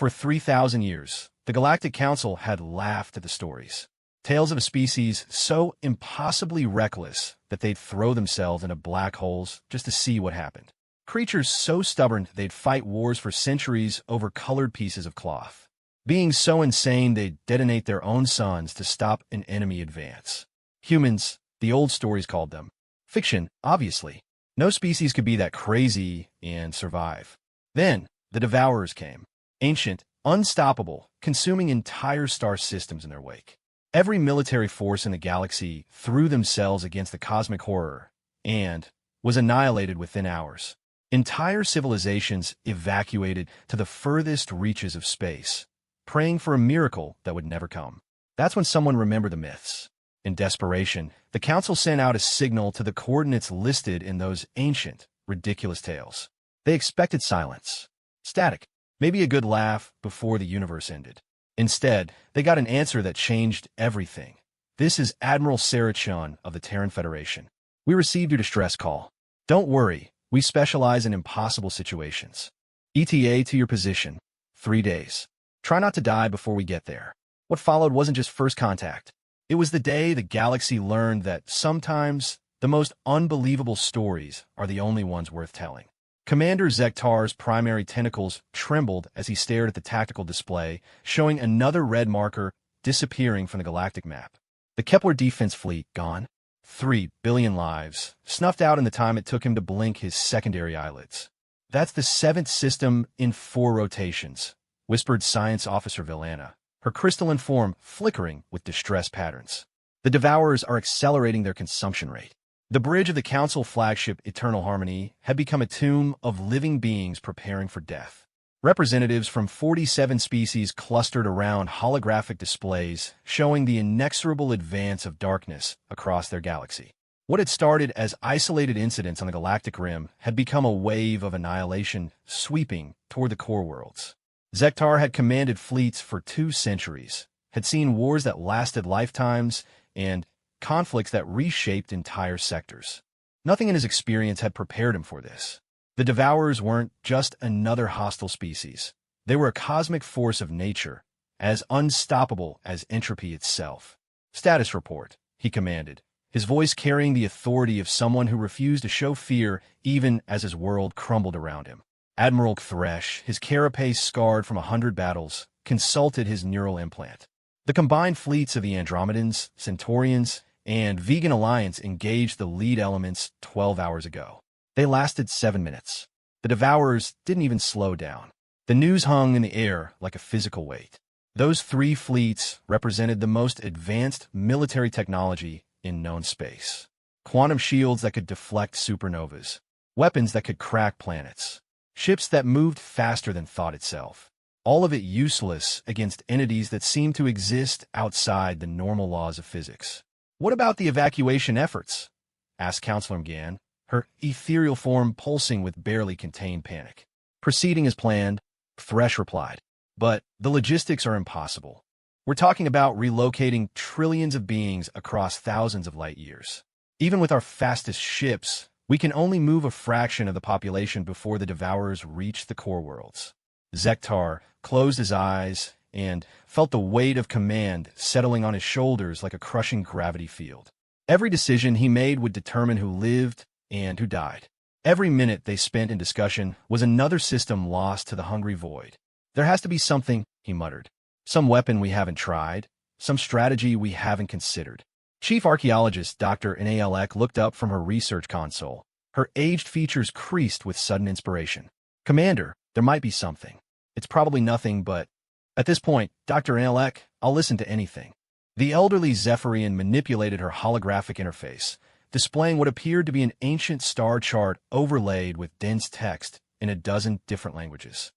For 3,000 years, the Galactic Council had laughed at the stories. Tales of a species so impossibly reckless that they'd throw themselves into black holes just to see what happened. Creatures so stubborn they'd fight wars for centuries over colored pieces of cloth. Beings so insane they'd detonate their own suns to stop an enemy advance. Humans, the old stories called them. Fiction, obviously. No species could be that crazy and survive. Then, the Devourers came. Ancient, unstoppable, consuming entire star systems in their wake. Every military force in the galaxy threw themselves against the cosmic horror and was annihilated within hours. Entire civilizations evacuated to the furthest reaches of space, praying for a miracle that would never come. That's when someone remembered the myths. In desperation, the Council sent out a signal to the coordinates listed in those ancient, ridiculous tales. They expected silence. Static. Maybe a good laugh before the universe ended. Instead, they got an answer that changed everything. This is Admiral Sarah Chun of the Terran Federation. We received your distress call. Don't worry, we specialize in impossible situations. ETA to your position. 3 days. Try not to die before we get there. What followed wasn't just first contact. It was the day the galaxy learned that sometimes the most unbelievable stories are the only ones worth telling. Commander Zektar's primary tentacles trembled as he stared at the tactical display, showing another red marker disappearing from the galactic map. The Kepler defense fleet gone. 3 billion lives, snuffed out in the time it took him to blink his secondary eyelids. That's the 7th system in 4 rotations, whispered Science Officer Villana, her crystalline form flickering with distress patterns. The Devourers are accelerating their consumption rate. The bridge of the Council flagship Eternal Harmony had become a tomb of living beings preparing for death. Representatives from 47 species clustered around holographic displays showing the inexorable advance of darkness across their galaxy. What had started as isolated incidents on the galactic rim had become a wave of annihilation sweeping toward the core worlds. Zektar had commanded fleets for 2 centuries, had seen wars that lasted lifetimes, and conflicts that reshaped entire sectors. Nothing in his experience had prepared him for this. The Devourers weren't just another hostile species. They were a cosmic force of nature, as unstoppable as entropy itself. Status report, he commanded, his voice carrying the authority of someone who refused to show fear even as his world crumbled around him. Admiral Thresh, his carapace scarred from 100 battles, consulted his neural implant. The combined fleets of the Andromedans, Centaurians, and Vegan Alliance engaged the lead elements 12 hours ago. They lasted 7 minutes. The Devourers didn't even slow down. The news hung in the air like a physical weight. Those 3 fleets represented the most advanced military technology in known space. Quantum shields that could deflect supernovas, weapons that could crack planets, ships that moved faster than thought itself. All of it useless against entities that seemed to exist outside the normal laws of physics. "What about the evacuation efforts?" asked Counselor Mgan, her ethereal form pulsing with barely contained panic. "Proceeding as planned," Thresh replied. "But the logistics are impossible. We're talking about relocating trillions of beings across thousands of light years. Even with our fastest ships, we can only move a fraction of the population before the Devourers reach the core worlds." Zektar closed his eyes and felt the weight of command settling on his shoulders like a crushing gravity field. Every decision he made would determine who lived and who died. Every minute they spent in discussion was another system lost to the hungry void. "There has to be something," he muttered. "Some weapon we haven't tried, some strategy we haven't considered." Chief Archaeologist Dr. Inalek looked up from her research console. Her aged features creased with sudden inspiration. "Commander, there might be something. It's probably nothing, but..." At this point, Dr. Inalek, "I'll listen to anything." The elderly Zephyrian manipulated her holographic interface, displaying what appeared to be an ancient star chart overlaid with dense text in a dozen different languages.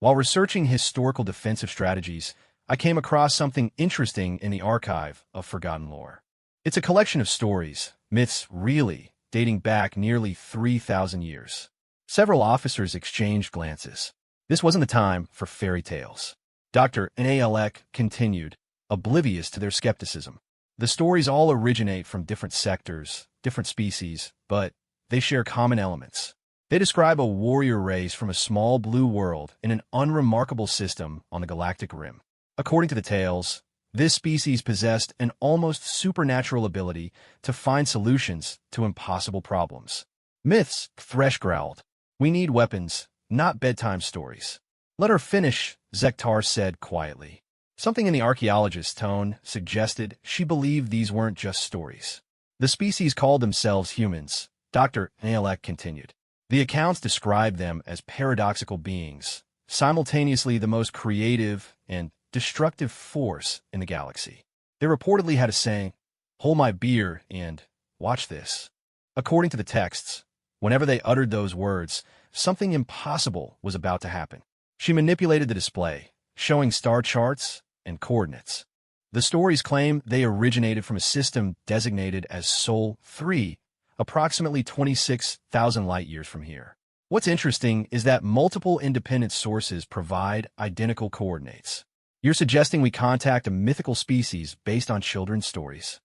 While researching historical defensive strategies, I came across something interesting in the archive of Forgotten Lore. It's a collection of stories, myths really, dating back nearly 3,000 years. Several officers exchanged glances. This wasn't the time for fairy tales. Dr. Inalek continued, oblivious to their skepticism. The stories all originate from different sectors, different species, but they share common elements. They describe a warrior race from a small blue world in an unremarkable system on the galactic rim. According to the tales, this species possessed an almost supernatural ability to find solutions to impossible problems. Myths, Thresh growled. We need weapons, not bedtime stories. Let her finish, Zektar said quietly. Something in the archaeologist's tone suggested she believed these weren't just stories. The species called themselves humans, Dr. Naelek continued. The accounts describe them as paradoxical beings, simultaneously the most creative and destructive force in the galaxy. They reportedly had a saying, "Hold my beer and watch this." According to the texts, whenever they uttered those words, something impossible was about to happen. She manipulated the display, showing star charts and coordinates. The stories claim they originated from a system designated as Sol 3, approximately 26,000 light-years from here. What's interesting is that multiple independent sources provide identical coordinates. You're suggesting we contact a mythical species based on children's stories?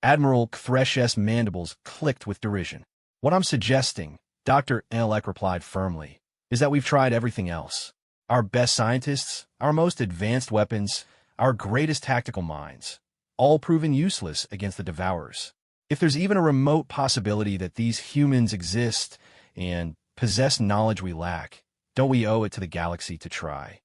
Admiral Thresh's mandibles clicked with derision. What I'm suggesting, Dr. Elek replied firmly, is that we've tried everything else. Our best scientists, our most advanced weapons, our greatest tactical minds, all proven useless against the Devourers. If there's even a remote possibility that these humans exist and possess knowledge we lack, don't we owe it to the galaxy to try?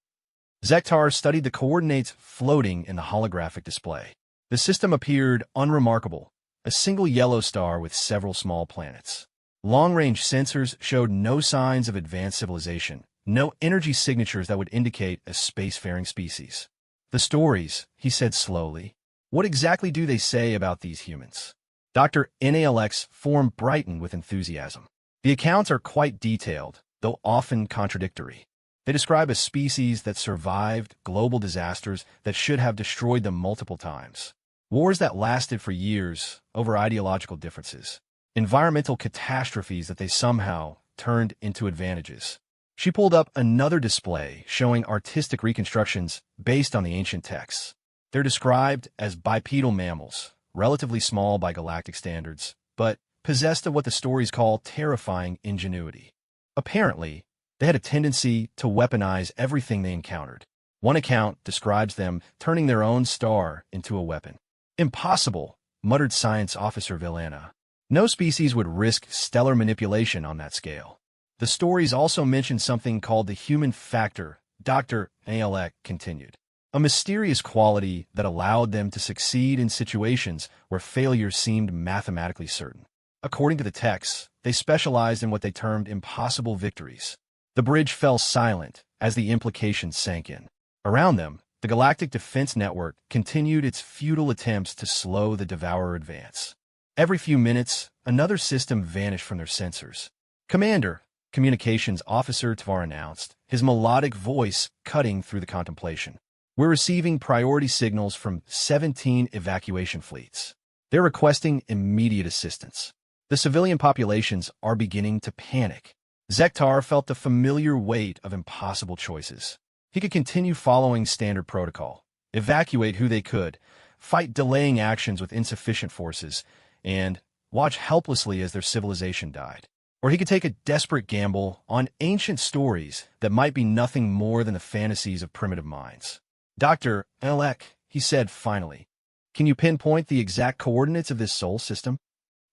Zektar studied the coordinates floating in the holographic display. The system appeared unremarkable, a single yellow star with several small planets. Long-range sensors showed no signs of advanced civilization, no energy signatures that would indicate a spacefaring species. The stories, he said slowly. What exactly do they say about these humans? Dr. Nalx's form brightened with enthusiasm. The accounts are quite detailed, though often contradictory. They describe a species that survived global disasters that should have destroyed them multiple times. Wars that lasted for years over ideological differences. Environmental catastrophes that they somehow turned into advantages. She pulled up another display showing artistic reconstructions based on the ancient texts. They're described as bipedal mammals, relatively small by galactic standards, but possessed of what the stories call terrifying ingenuity. Apparently, they had a tendency to weaponize everything they encountered. One account describes them turning their own star into a weapon. Impossible, muttered Science Officer Villana. No species would risk stellar manipulation on that scale. The stories also mention something called the human factor, Dr. Alek continued. A mysterious quality that allowed them to succeed in situations where failure seemed mathematically certain. According to the texts, they specialized in what they termed impossible victories. The bridge fell silent as the implications sank in. Around them, the Galactic Defense Network continued its futile attempts to slow the Devourer advance. Every few minutes, another system vanished from their sensors. "Commander," Communications Officer Tvar announced, his melodic voice cutting through the contemplation. "We're receiving priority signals from 17 evacuation fleets. They're requesting immediate assistance. The civilian populations are beginning to panic." Zektar felt the familiar weight of impossible choices. He could continue following standard protocol, evacuate who they could, fight delaying actions with insufficient forces, and watch helplessly as their civilization died. Or he could take a desperate gamble on ancient stories that might be nothing more than the fantasies of primitive minds. "Dr. Elek," he said finally, "can you pinpoint the exact coordinates of this Sol system?"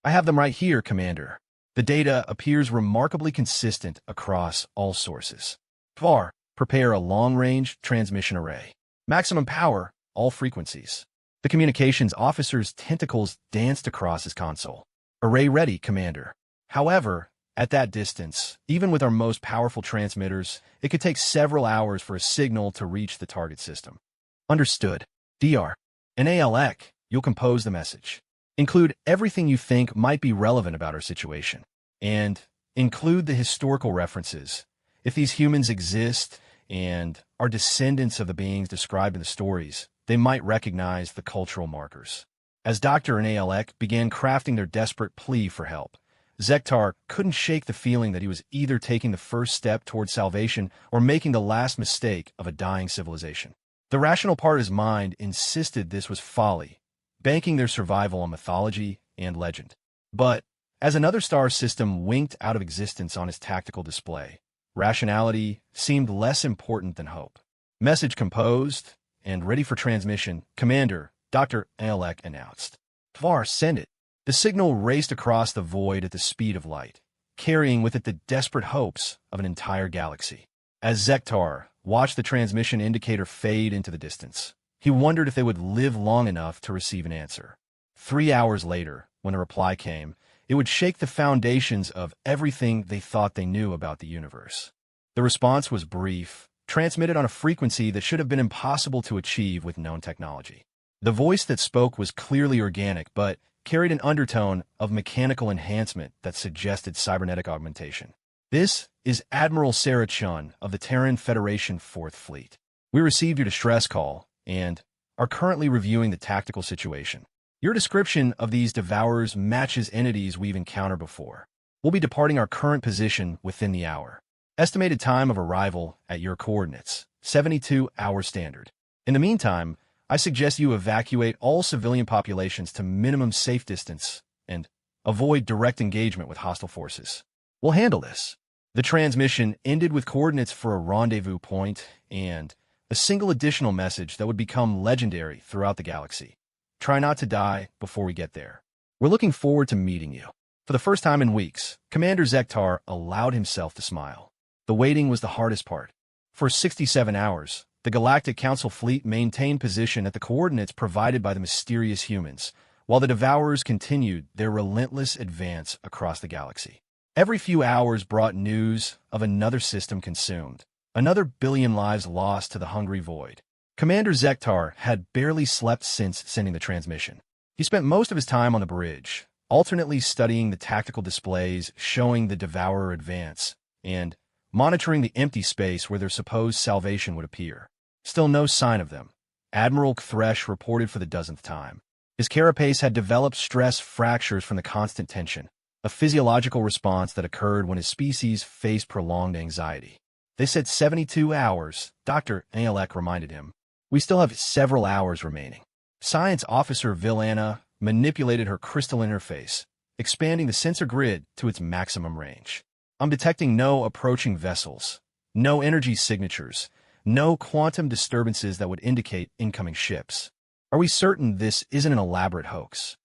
"I have them right here, Commander." The data appears remarkably consistent across all sources. "Tvar, prepare a long-range transmission array. Maximum power, all frequencies." The communications officer's tentacles danced across his console. "Array ready, Commander." However, at that distance, even with our most powerful transmitters, it could take several hours for a signal to reach the target system. "Understood. Dr. Nalek, you'll compose the message. Include everything you think might be relevant about our situation. And include the historical references. If these humans exist and are descendants of the beings described in the stories, they might recognize the cultural markers." As Dr. Nalek began crafting their desperate plea for help, Zektar couldn't shake the feeling that he was either taking the first step toward salvation or making the last mistake of a dying civilization. The rational part of his mind insisted this was folly, banking their survival on mythology and legend. But As another star system winked out of existence on his tactical display, rationality seemed less important than hope. Message composed and ready for transmission, Commander, Dr. Alec announced. Tvar, send it. The signal raced across the void at the speed of light, carrying with it the desperate hopes of an entire galaxy. As Zektar watched the transmission indicator fade into the distance, he wondered if they would live long enough to receive an answer. 3 hours later, when a reply came, it would shake the foundations of everything they thought they knew about the universe. The response was brief, transmitted on a frequency that should have been impossible to achieve with known technology. The voice that spoke was clearly organic, but carried an undertone of mechanical enhancement that suggested cybernetic augmentation. This is Admiral Sarah Chun of the Terran Federation 4th Fleet. We received your distress call and are currently reviewing the tactical situation. Your description of these devourers matches entities we've encountered before. We'll be departing our current position within the hour. Estimated time of arrival at your coordinates, 72-hour standard. In the meantime, I suggest you evacuate all civilian populations to minimum safe distance and avoid direct engagement with hostile forces. We'll handle this. The transmission ended with coordinates for a rendezvous point and a single additional message that would become legendary throughout the galaxy. Try not to die before we get there. We're looking forward to meeting you. For the first time in weeks, Commander Zektar allowed himself to smile. The waiting was the hardest part. For 67 hours, the Galactic Council fleet maintained position at the coordinates provided by the mysterious humans, while the Devourers continued their relentless advance across the galaxy. Every few hours brought news of another system consumed, another billion lives lost to the hungry void. Commander Zektar had barely slept since sending the transmission. He spent most of his time on the bridge, alternately studying the tactical displays showing the Devourer advance, and monitoring the empty space where their supposed salvation would appear. Still no sign of them. Admiral Thresh reported for the dozenth time. His carapace had developed stress fractures from the constant tension, a physiological response that occurred when his species faced prolonged anxiety. They said 72 hours, Dr. Alec reminded him. We still have several hours remaining. Science Officer Villana manipulated her crystal interface, expanding the sensor grid to its maximum range. I'm detecting no approaching vessels, no energy signatures, no quantum disturbances that would indicate incoming ships. Are we certain this isn't an elaborate hoax?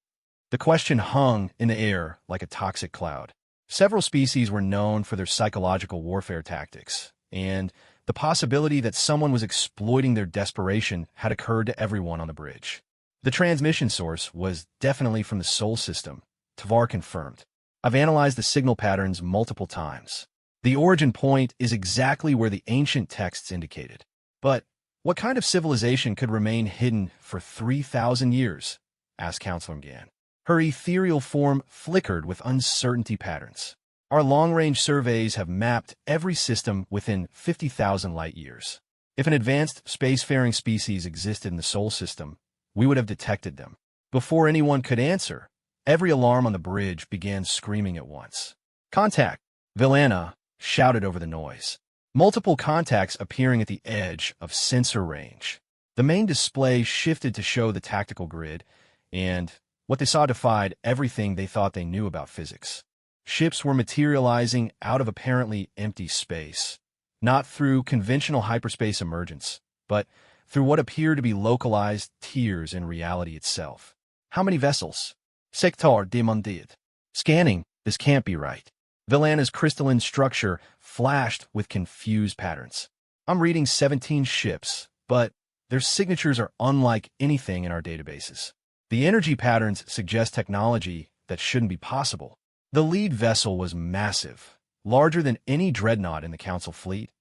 The question hung in the air like a toxic cloud. Several species were known for their psychological warfare tactics, and the possibility that someone was exploiting their desperation had occurred to everyone on the bridge. The transmission source was definitely from the Sol system, Tvar confirmed. I've analyzed the signal patterns multiple times. The origin point is exactly where the ancient texts indicated. But what kind of civilization could remain hidden for 3,000 years? Asked Counselor Gan. Her ethereal form flickered with uncertainty patterns. Our long-range surveys have mapped every system within 50,000 light-years. If an advanced spacefaring species existed in the Sol system, we would have detected them. Before anyone could answer, every alarm on the bridge began screaming at once. Contact! Villana shouted over the noise. Multiple contacts appearing at the edge of sensor range. The main display shifted to show the tactical grid, and what they saw defied everything they thought they knew about physics. Ships were materializing out of apparently empty space, not through conventional hyperspace emergence, but through what appeared to be localized tiers in reality itself. How many vessels? Sector demanded. Scanning, this can't be right. Villana's crystalline structure flashed with confused patterns. I'm reading 17 ships, but their signatures are unlike anything in our databases. The energy patterns suggest technology that shouldn't be possible. The lead vessel was massive, larger than any dreadnought in the Council fleet,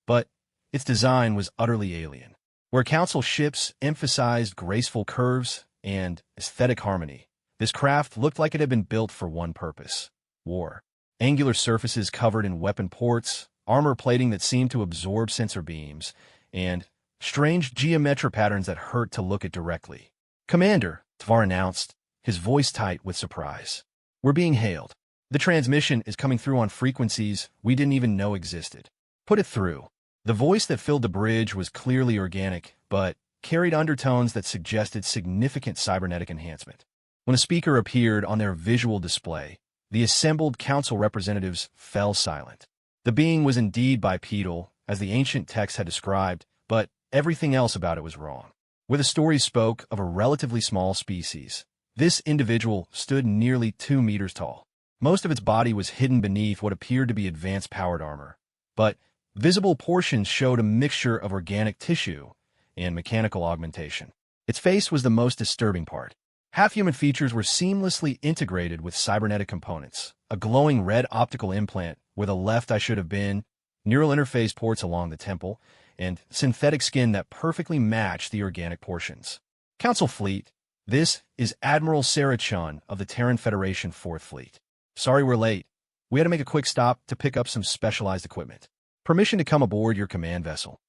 but its design was utterly alien. Where Council ships emphasized graceful curves and aesthetic harmony, this craft looked like it had been built for one purpose: war. Angular surfaces covered in weapon ports, armor plating that seemed to absorb sensor beams, and strange geometric patterns that hurt to look at directly. Commander, Tvar announced, his voice tight with surprise. We're being hailed. The transmission is coming through on frequencies we didn't even know existed. Put it through. The voice that filled the bridge was clearly organic, but carried undertones that suggested significant cybernetic enhancement. When a speaker appeared on their visual display, The assembled council representatives fell silent. The being was indeed bipedal, as the ancient text had described, but everything else about it was wrong. Where the stories spoke of a relatively small species, this individual stood nearly 2 meters tall. Most of its body was hidden beneath what appeared to be advanced powered armor, but visible portions showed a mixture of organic tissue and mechanical augmentation. Its face was the most disturbing part. Half-human features were seamlessly integrated with cybernetic components, a glowing red optical implant where the left eye should have been, neural interface ports along the temple, and synthetic skin that perfectly matched the organic portions. Council Fleet, this is Admiral Sarah Chun of the Terran Federation 4th Fleet. Sorry we're late. We had to make a quick stop to pick up some specialized equipment. Permission to come aboard your command vessel.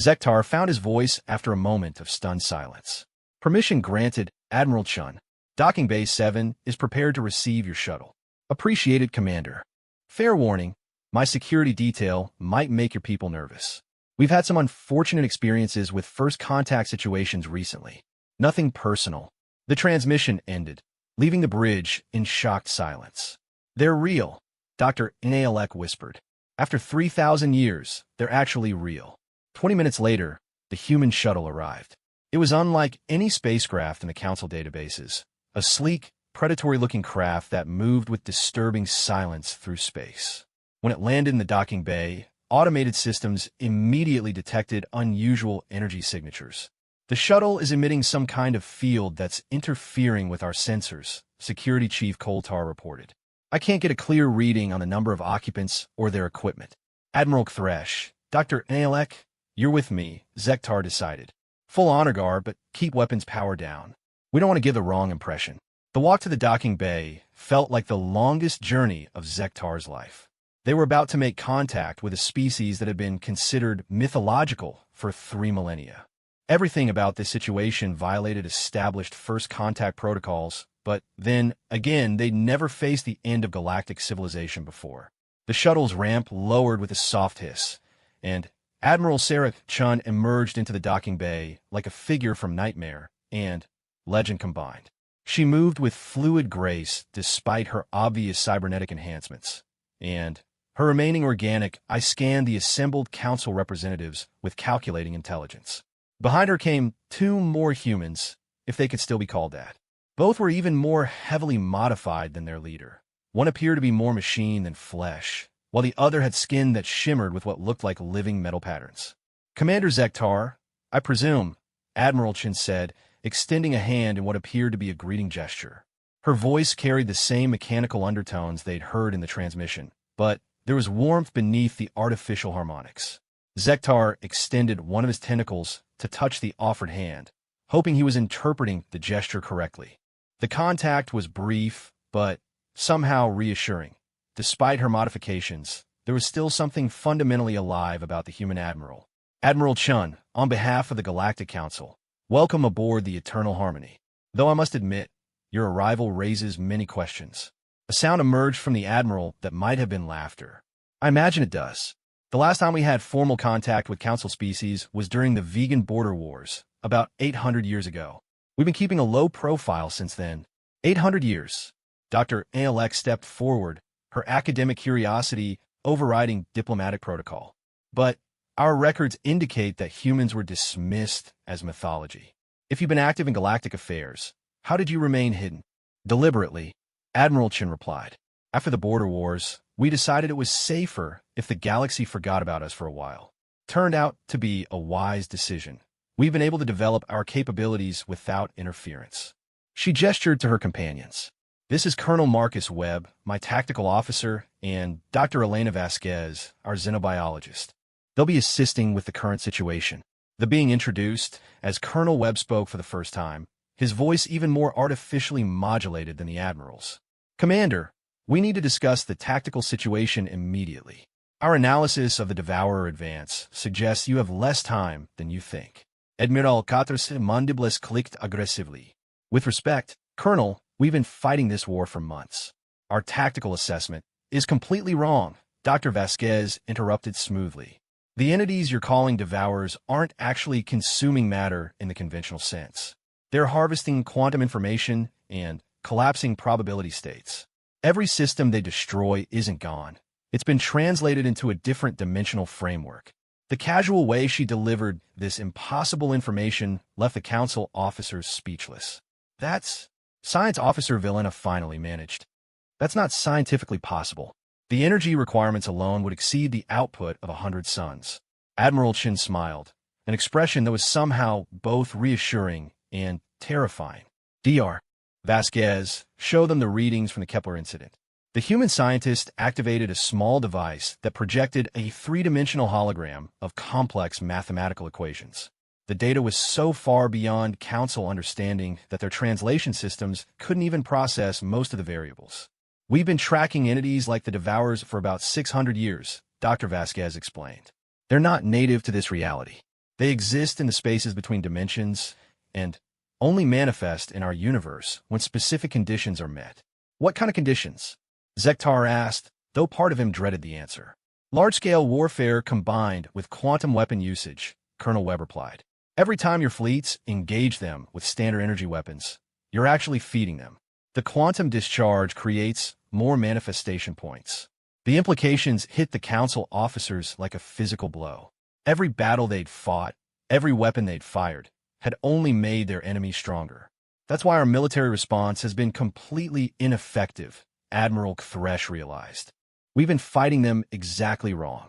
Zektar found his voice after a moment of stunned silence. Permission granted, Admiral Chun. Docking Bay 7 is prepared to receive your shuttle. Appreciated, Commander. Fair warning, my security detail might make your people nervous. We've had some unfortunate experiences with first contact situations recently. Nothing personal. The transmission ended, leaving the bridge in shocked silence. They're real, Dr. Inalek whispered. After 3,000 years, they're actually real. 20 minutes later, the human shuttle arrived. It was unlike any spacecraft in the Council databases, a sleek, predatory-looking craft that moved with disturbing silence through space. When it landed in the docking bay, automated systems immediately detected unusual energy signatures. The shuttle is emitting some kind of field that's interfering with our sensors, Security Chief Koltar reported. I can't get a clear reading on the number of occupants or their equipment. Admiral Thresh, Dr. Inalek, you're with me, Zektar decided. Full honor guard, but keep weapons power down. We don't want to give the wrong impression. The walk to the docking bay felt like the longest journey of Zektar's life. They were about to make contact with a species that had been considered mythological for 3 millennia. Everything about this situation violated established first contact protocols, but then, again, they'd never faced the end of galactic civilization before. The shuttle's ramp lowered with a soft hiss, and Admiral Sarah Chun emerged into the docking bay like a figure from nightmare and legend combined. She moved with fluid grace despite her obvious cybernetic enhancements, and her remaining organic, I scanned the assembled council representatives with calculating intelligence. Behind her came 2 more humans, if they could still be called that. Both were even more heavily modified than their leader. One appeared to be more machine than flesh, while the other had skin that shimmered with what looked like living metal patterns. Commander Zektar, I presume, Admiral Chin said, extending a hand in what appeared to be a greeting gesture. Her voice carried the same mechanical undertones they'd heard in the transmission, but there was warmth beneath the artificial harmonics. Zektar extended one of his tentacles to touch the offered hand, hoping he was interpreting the gesture correctly. The contact was brief, but somehow reassuring. Despite her modifications, there was still something fundamentally alive about the human admiral. Admiral Chun, on behalf of the Galactic Council, welcome aboard the Eternal Harmony. Though I must admit, your arrival raises many questions. A sound emerged from the admiral that might have been laughter. I imagine it does. The last time we had formal contact with Council species was during the vegan border wars, about 800 years ago. We've been keeping a low profile since then. 800 years. Dr. Inalek stepped forward, her academic curiosity overriding diplomatic protocol. But our records indicate that humans were dismissed as mythology. If you've been active in galactic affairs, how did you remain hidden? Deliberately, Admiral Chin replied. After the border wars, we decided it was safer if the galaxy forgot about us for a while. Turned out to be a wise decision. We've been able to develop our capabilities without interference. She gestured to her companions. This is Colonel Marcus Webb, my tactical officer, and Dr. Elena Vasquez, our xenobiologist. They'll be assisting with the current situation. The being introduced, as Colonel Webb spoke for the first time, his voice even more artificially modulated than the Admiral's. Commander, we need to discuss the tactical situation immediately. Our analysis of the Devourer advance suggests you have less time than you think. Admiral Katras Mandibles clicked aggressively. With respect, Colonel, we've been fighting this war for months. Our tactical assessment is completely wrong, Dr. Vasquez interrupted smoothly. The entities you're calling Devourers aren't actually consuming matter in the conventional sense. They're harvesting quantum information and collapsing probability states. Every system they destroy isn't gone. It's been translated into a different dimensional framework. The casual way she delivered this impossible information left the council officers speechless. That's Science Officer Vilena finally managed. That's not scientifically possible. The energy requirements alone would exceed the output of 100 suns. Admiral Chin smiled, an expression that was somehow both reassuring and terrifying. Dr. Vasquez, show them the readings from the Kepler incident. The human scientist activated a small device that projected a three-dimensional hologram of complex mathematical equations. The data was so far beyond council understanding that their translation systems couldn't even process most of the variables. We've been tracking entities like the Devourers for about 600 years, Dr. Vasquez explained. They're not native to this reality. They exist in the spaces between dimensions and only manifest in our universe when specific conditions are met. What kind of conditions? Zektar asked, though part of him dreaded the answer. Large-scale warfare combined with quantum weapon usage, Colonel Webb replied. Every time your fleets engage them with standard energy weapons, you're actually feeding them. The quantum discharge creates more manifestation points. The implications hit the council officers like a physical blow. Every battle they'd fought, every weapon they'd fired, had only made their enemies stronger. That's why our military response has been completely ineffective, Admiral Thresh realized. We've been fighting them exactly wrong.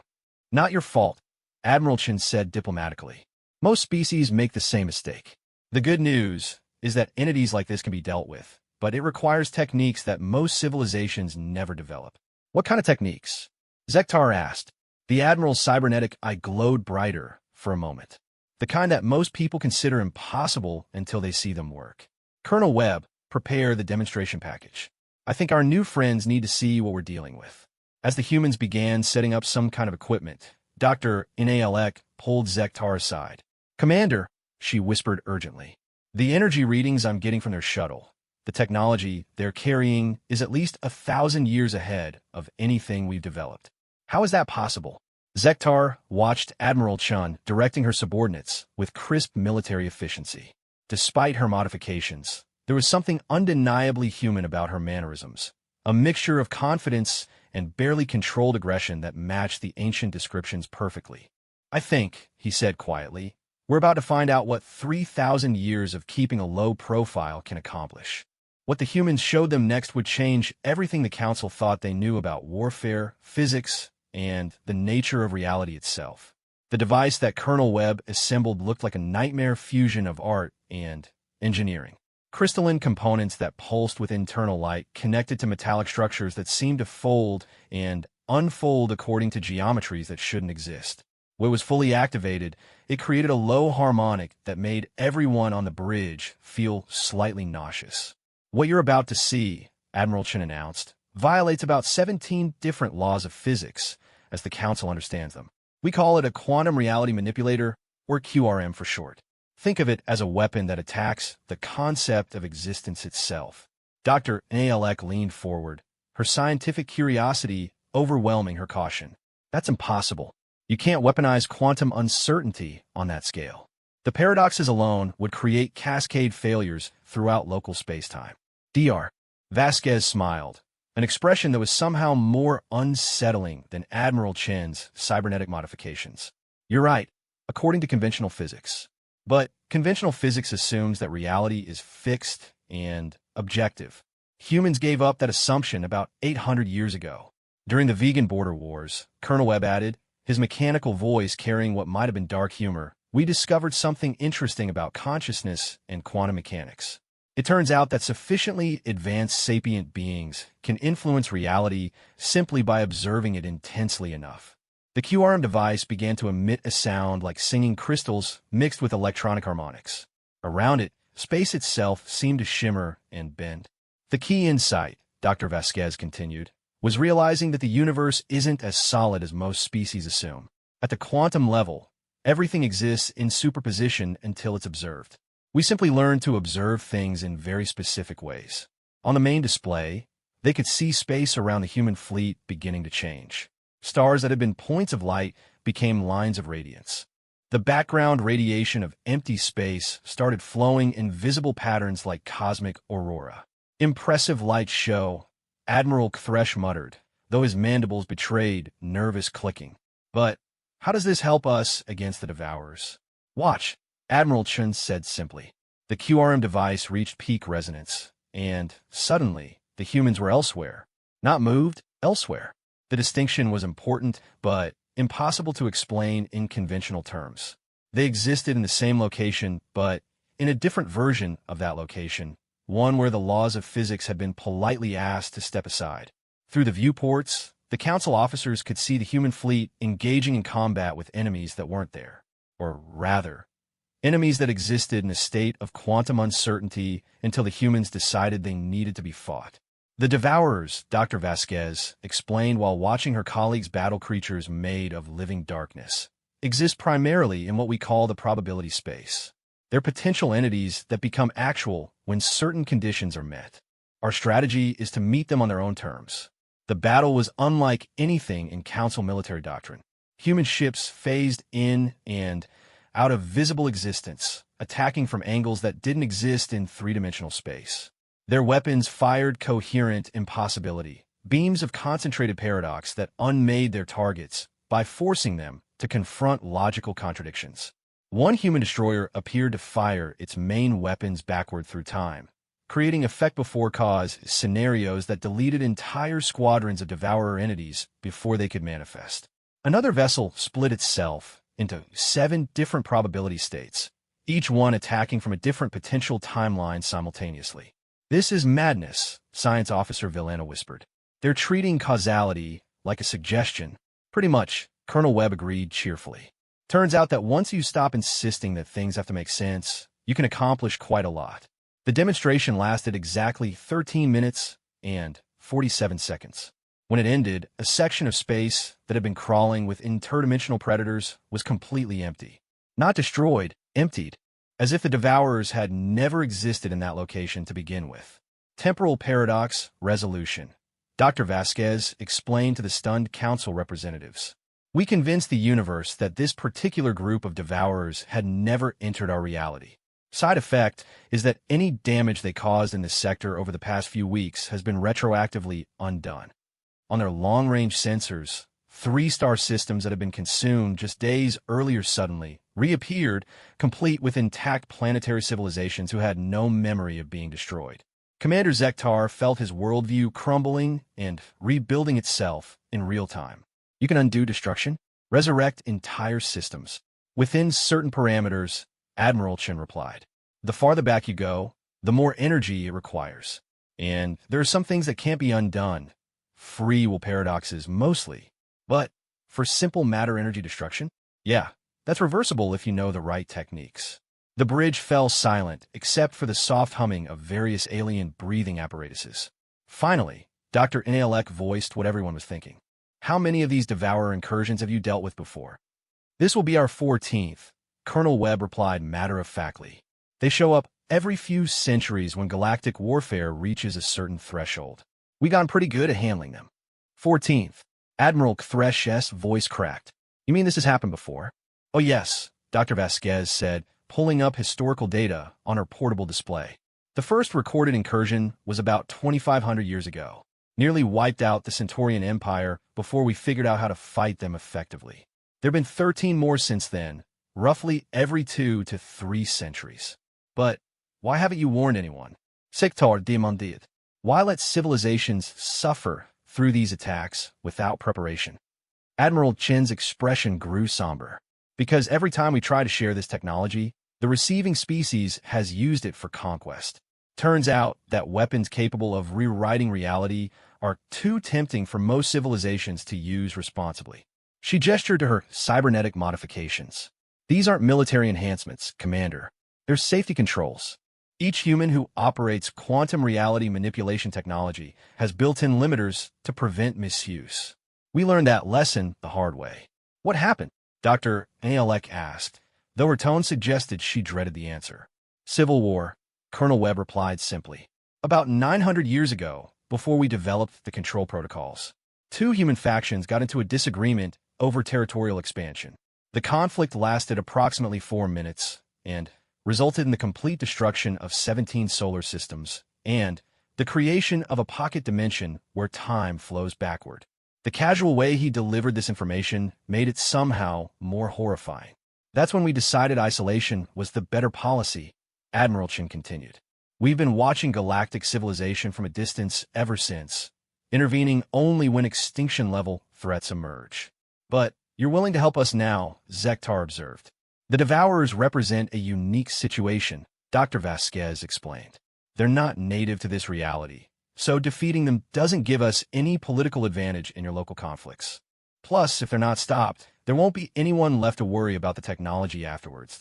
Not your fault, Admiral Chin said diplomatically. Most species make the same mistake. The good news is that entities like this can be dealt with, but it requires techniques that most civilizations never develop. What kind of techniques? Zektar asked. The Admiral's cybernetic eye glowed brighter for a moment. The kind that most people consider impossible until they see them work. Colonel Webb, prepare the demonstration package. I think our new friends need to see what we're dealing with. As the humans began setting up some kind of equipment, Dr. Inalek pulled Zektar aside. Commander, she whispered urgently. The energy readings I'm getting from their shuttle, the technology they're carrying, is at least 1,000 years ahead of anything we've developed. How is that possible? Zektar watched Admiral Chun directing her subordinates with crisp military efficiency. Despite her modifications, there was something undeniably human about her mannerisms, a mixture of confidence and barely controlled aggression that matched the ancient descriptions perfectly. I think, he said quietly, we're about to find out what 3,000 years of keeping a low profile can accomplish. What the humans showed them next would change everything the Council thought they knew about warfare, physics, and the nature of reality itself. The device that Colonel Webb assembled looked like a nightmare fusion of art and engineering. Crystalline components that pulsed with internal light connected to metallic structures that seemed to fold and unfold according to geometries that shouldn't exist. When it was fully activated, it created a low harmonic that made everyone on the bridge feel slightly nauseous. What you're about to see, Admiral Chin announced, violates about 17 different laws of physics, as the Council understands them. We call it a quantum reality manipulator, or QRM for short. Think of it as a weapon that attacks the concept of existence itself. Dr. Nalek leaned forward, her scientific curiosity overwhelming her caution. That's impossible. You can't weaponize quantum uncertainty on that scale. The paradoxes alone would create cascade failures throughout local spacetime. Dr. Vasquez smiled, an expression that was somehow more unsettling than Admiral Chin's cybernetic modifications. You're right, according to conventional physics. But conventional physics assumes that reality is fixed and objective. Humans gave up that assumption about 800 years ago. During the vegan border wars, Colonel Webb added, his mechanical voice carrying what might have been dark humor, we discovered something interesting about consciousness and quantum mechanics. It turns out that sufficiently advanced sapient beings can influence reality simply by observing it intensely enough. The QRM device began to emit a sound like singing crystals mixed with electronic harmonics. Around it, space itself seemed to shimmer and bend. The key insight, Dr. Vasquez continued, was realizing that the universe isn't as solid as most species assume. At the quantum level, everything exists in superposition until it's observed. We simply learn to observe things in very specific ways. On the main display, they could see space around the human fleet beginning to change. Stars that had been points of light became lines of radiance. The background radiation of empty space started flowing in visible patterns like cosmic aurora. Impressive light show, Admiral Thresh muttered, though his mandibles betrayed nervous clicking. But how does this help us against the Devourers? Watch, Admiral Chen said simply. The QRM device reached peak resonance, and, suddenly, the humans were elsewhere. Not moved, elsewhere. The distinction was important, but impossible to explain in conventional terms. They existed in the same location, but in a different version of that location, one where the laws of physics had been politely asked to step aside. Through the viewports, the Council officers could see the human fleet engaging in combat with enemies that weren't there. Or rather, enemies that existed in a state of quantum uncertainty until the humans decided they needed to be fought. The Devourers, Dr. Vasquez explained while watching her colleagues battle creatures made of living darkness, exist primarily in what we call the probability space. They're potential entities that become actual when certain conditions are met. Our strategy is to meet them on their own terms. The battle was unlike anything in Council military doctrine. Human ships phased in and out of visible existence, attacking from angles that didn't exist in three-dimensional space. Their weapons fired coherent impossibility, beams of concentrated paradox that unmade their targets by forcing them to confront logical contradictions. One human destroyer appeared to fire its main weapons backward through time, creating effect-before-cause scenarios that deleted entire squadrons of devourer entities before they could manifest. Another vessel split itself into 7 different probability states, each one attacking from a different potential timeline simultaneously. "This is madness," Science Officer Villena whispered. "They're treating causality like a suggestion." "Pretty much," Colonel Webb agreed cheerfully. "Turns out that once you stop insisting that things have to make sense, you can accomplish quite a lot." The demonstration lasted exactly 13 minutes and 47 seconds. When it ended, a section of space that had been crawling with interdimensional predators was completely empty. Not destroyed, emptied. As if the Devourers had never existed in that location to begin with. Temporal paradox resolution. Dr. Vasquez explained to the stunned Council representatives. "We convinced the universe that this particular group of Devourers had never entered our reality. Side effect is that any damage they caused in this sector over the past few weeks has been retroactively undone. On their long-range sensors, 3-star systems that had been consumed just days earlier suddenly reappeared, complete with intact planetary civilizations who had no memory of being destroyed. Commander Zektar felt his worldview crumbling and rebuilding itself in real time. You can undo destruction, resurrect entire systems. Within certain parameters, Admiral Chen replied. The farther back you go, the more energy it requires. And there are some things that can't be undone. Free will paradoxes, mostly. But for simple matter-energy destruction? Yeah, that's reversible if you know the right techniques." The bridge fell silent, except for the soft humming of various alien breathing apparatuses. Finally, Dr. Inalek voiced what everyone was thinking. "How many of these devourer incursions have you dealt with before?" "This will be our 14th, Colonel Webb replied matter-of-factly. "They show up every few centuries when galactic warfare reaches a certain threshold. We've gotten pretty good at handling them." 14th. Admiral Thresh's voice cracked. "You mean this has happened before?" "Oh yes," Dr. Vasquez said, pulling up historical data on her portable display. "The first recorded incursion was about 2,500 years ago. Nearly wiped out the Centaurian Empire before we figured out how to fight them effectively. There have been 13 more since then, roughly every 2 to 3 centuries. But why haven't you warned anyone?" Sektar demanded. "Why let civilizations suffer through these attacks without preparation?" Admiral Chen's expression grew somber. "Because every time we try to share this technology, the receiving species has used it for conquest. Turns out that weapons capable of rewriting reality are too tempting for most civilizations to use responsibly." She gestured to her cybernetic modifications. "These aren't military enhancements, Commander. They're safety controls. Each human who operates quantum reality manipulation technology has built-in limiters to prevent misuse. We learned that lesson the hard way." "What happened?" Dr. Alek asked, though her tone suggested she dreaded the answer. "Civil war," Colonel Webb replied simply. "About 900 years ago, before we developed the control protocols, 2 human factions got into a disagreement over territorial expansion. The conflict lasted approximately 4 minutes and resulted in the complete destruction of 17 solar systems and the creation of a pocket dimension where time flows backward. The casual way he delivered this information made it somehow more horrifying. That's when we decided isolation was the better policy, Admiral Chen continued. We've been watching galactic civilization from a distance ever since, intervening only when extinction-level threats emerge. But you're willing to help us now, Zektar observed. The Devourers represent a unique situation, Dr. Vasquez explained. They're not native to this reality, so defeating them doesn't give us any political advantage in your local conflicts. Plus, if they're not stopped, there won't be anyone left to worry about the technology afterwards.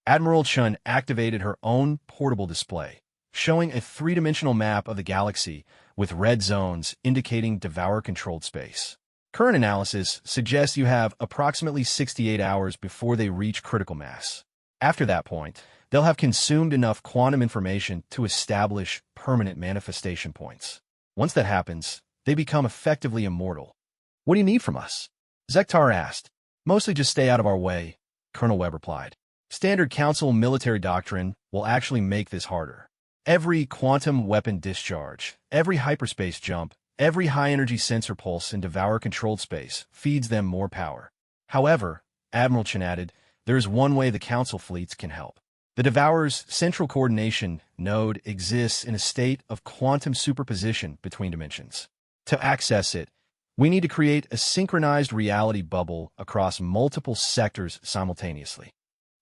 Admiral Chun activated her own portable display, showing a three-dimensional map of the galaxy with red zones indicating Devourer-controlled space. Current analysis suggests you have approximately 68 hours before they reach critical mass. After that point, they'll have consumed enough quantum information to establish permanent manifestation points. Once that happens, they become effectively immortal. What do you need from us? Zektar asked. Mostly just stay out of our way, Colonel Webb replied. Standard Council military doctrine will actually make this harder. Every quantum weapon discharge, every hyperspace jump, every high-energy sensor pulse in Devourer-controlled space feeds them more power. However, Admiral Chen added, there is one way the Council fleets can help. The Devourer's central coordination node exists in a state of quantum superposition between dimensions. To access it, we need to create a synchronized reality bubble across multiple sectors simultaneously.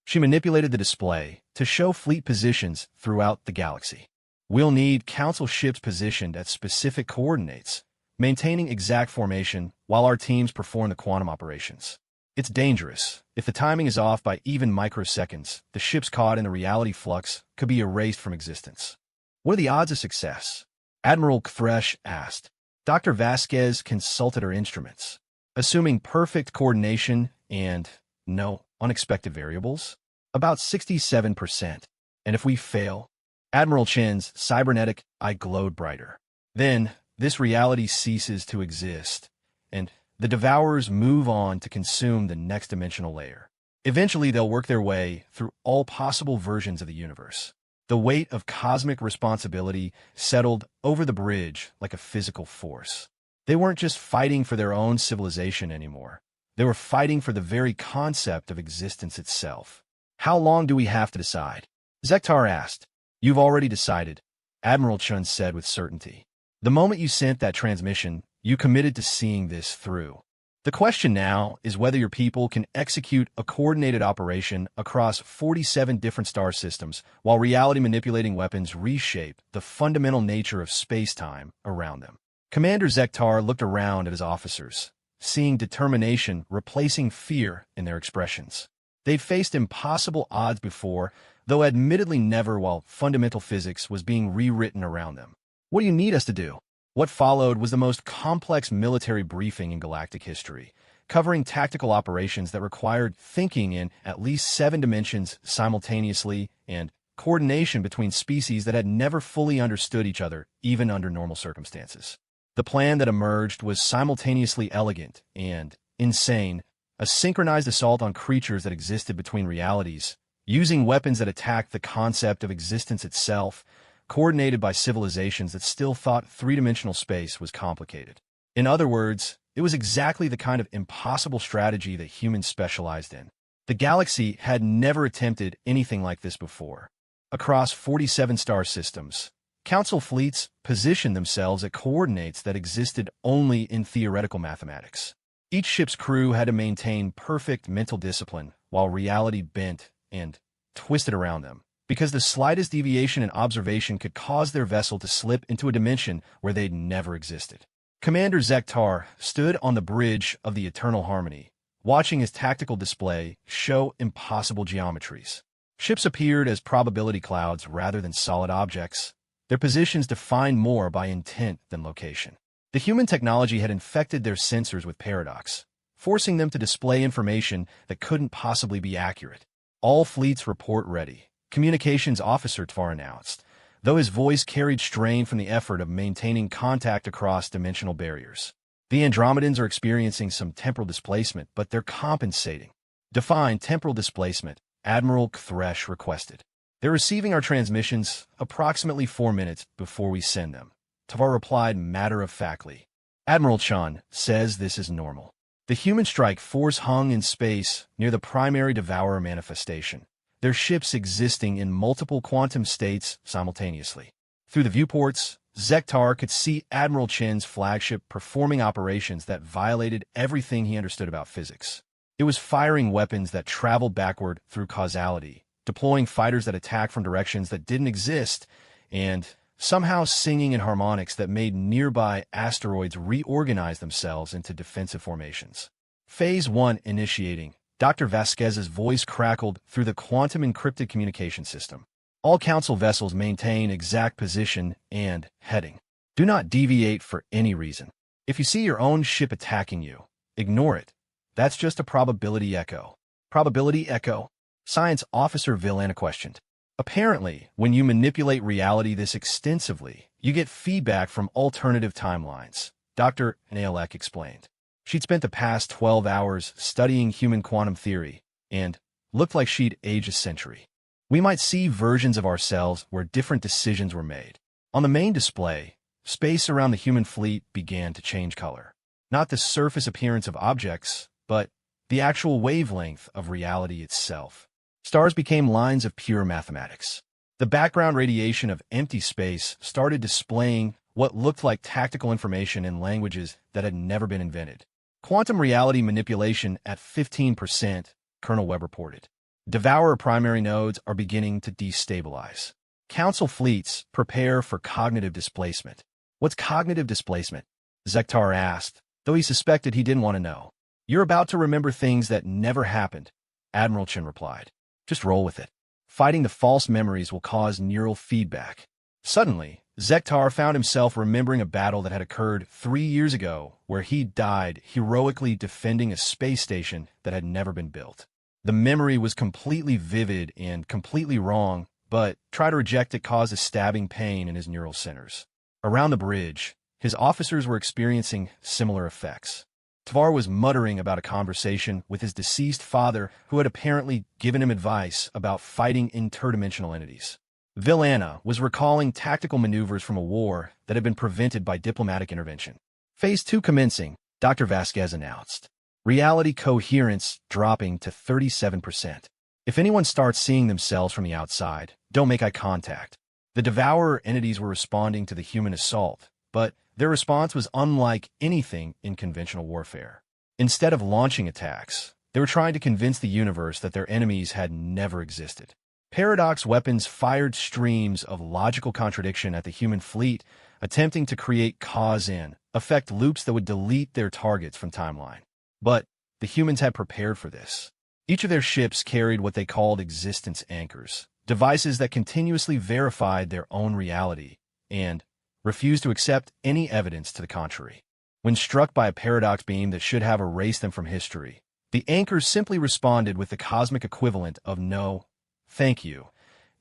She manipulated the display to show fleet positions throughout the galaxy. We'll need Council ships positioned at specific coordinates, maintaining exact formation while our teams perform the quantum operations. It's dangerous. If the timing is off by even microseconds, the ships caught in the reality flux could be erased from existence. What are the odds of success? Admiral Thresh asked. Dr. Vasquez consulted her instruments. Assuming perfect coordination and no unexpected variables, about 67%. And if we fail, Admiral Chen's cybernetic eye glowed brighter. Then, this reality ceases to exist, and the Devourers move on to consume the next dimensional layer. Eventually, they'll work their way through all possible versions of the universe. The weight of cosmic responsibility settled over the bridge like a physical force. They weren't just fighting for their own civilization anymore. They were fighting for the very concept of existence itself. How long do we have to decide? Zektar asked. You've already decided, Admiral Chun said with certainty. The moment you sent that transmission, you committed to seeing this through. The question now is whether your people can execute a coordinated operation across 47 different star systems while reality-manipulating weapons reshape the fundamental nature of space-time around them. Commander Zektar looked around at his officers, seeing determination replacing fear in their expressions. They'd faced impossible odds before, though admittedly never while fundamental physics was being rewritten around them. What do you need us to do? What followed was the most complex military briefing in galactic history, covering tactical operations that required thinking in at least 7 dimensions simultaneously and coordination between species that had never fully understood each other, even under normal circumstances. The plan that emerged was simultaneously elegant and insane, a synchronized assault on creatures that existed between realities, using weapons that attacked the concept of existence itself, coordinated by civilizations that still thought three-dimensional space was complicated. In other words, it was exactly the kind of impossible strategy that humans specialized in. The galaxy had never attempted anything like this before. Across 47 star systems, Council fleets positioned themselves at coordinates that existed only in theoretical mathematics. Each ship's crew had to maintain perfect mental discipline while reality bent and twisted around them, because the slightest deviation in observation could cause their vessel to slip into a dimension where they'd never existed. Commander Zektar stood on the bridge of the Eternal Harmony, watching his tactical display show impossible geometries. Ships appeared as probability clouds rather than solid objects, their positions defined more by intent than location. The human technology had infected their sensors with paradox, forcing them to display information that couldn't possibly be accurate. All fleets report ready, Communications Officer Tvar announced, though his voice carried strain from the effort of maintaining contact across dimensional barriers. The Andromedans are experiencing some temporal displacement, but they're compensating. Define temporal displacement, Admiral Thresh requested. They're receiving our transmissions approximately 4 minutes before we send them. Tavar replied matter-of-factly. Admiral Chan says this is normal. The human strike force hung in space near the primary Devourer manifestation, their ships existing in multiple quantum states simultaneously. Through the viewports, Zektar could see Admiral Chen's flagship performing operations that violated everything he understood about physics. It was firing weapons that traveled backward through causality, deploying fighters that attacked from directions that didn't exist, and somehow singing in harmonics that made nearby asteroids reorganize themselves into defensive formations. Phase 1 initiating. Dr. Vasquez's voice crackled through the quantum-encrypted communication system. All Council vessels maintain exact position and heading. Do not deviate for any reason. If you see your own ship attacking you, ignore it. That's just a probability echo. Probability echo? Science Officer Villana questioned. Apparently, when you manipulate reality this extensively, you get feedback from alternative timelines, Dr. Nailek explained. She'd spent the past 12 hours studying human quantum theory and looked like she'd aged a century. We might see versions of ourselves where different decisions were made. On the main display, space around the human fleet began to change color. Not the surface appearance of objects, but the actual wavelength of reality itself. Stars became lines of pure mathematics. The background radiation of empty space started displaying what looked like tactical information in languages that had never been invented. Quantum reality manipulation at 15%, Colonel Webb reported. Devourer primary nodes are beginning to destabilize. Council fleets prepare for cognitive displacement. What's cognitive displacement? Zektar asked, though he suspected he didn't want to know. You're about to remember things that never happened, Admiral Chen replied. Just roll with it. Fighting the false memories will cause neural feedback. Suddenly, Zektar found himself remembering a battle that had occurred 3 years ago where he died heroically defending a space station that had never been built. The memory was completely vivid and completely wrong, but try to reject it caused a stabbing pain in his neural centers. Around the bridge, his officers were experiencing similar effects. Tavar was muttering about a conversation with his deceased father who had apparently given him advice about fighting interdimensional entities. Villana was recalling tactical maneuvers from a war that had been prevented by diplomatic intervention. Phase 2 commencing, Dr. Vasquez announced. Reality coherence dropping to 37%. If anyone starts seeing themselves from the outside, don't make eye contact. The Devourer entities were responding to the human assault, but their response was unlike anything in conventional warfare. Instead of launching attacks, they were trying to convince the universe that their enemies had never existed. Paradox weapons fired streams of logical contradiction at the human fleet, attempting to create cause-and-effect loops that would delete their targets from timeline. But the humans had prepared for this. Each of their ships carried what they called existence anchors, devices that continuously verified their own reality and refused to accept any evidence to the contrary. When struck by a paradox beam that should have erased them from history, the anchors simply responded with the cosmic equivalent of no, thank you,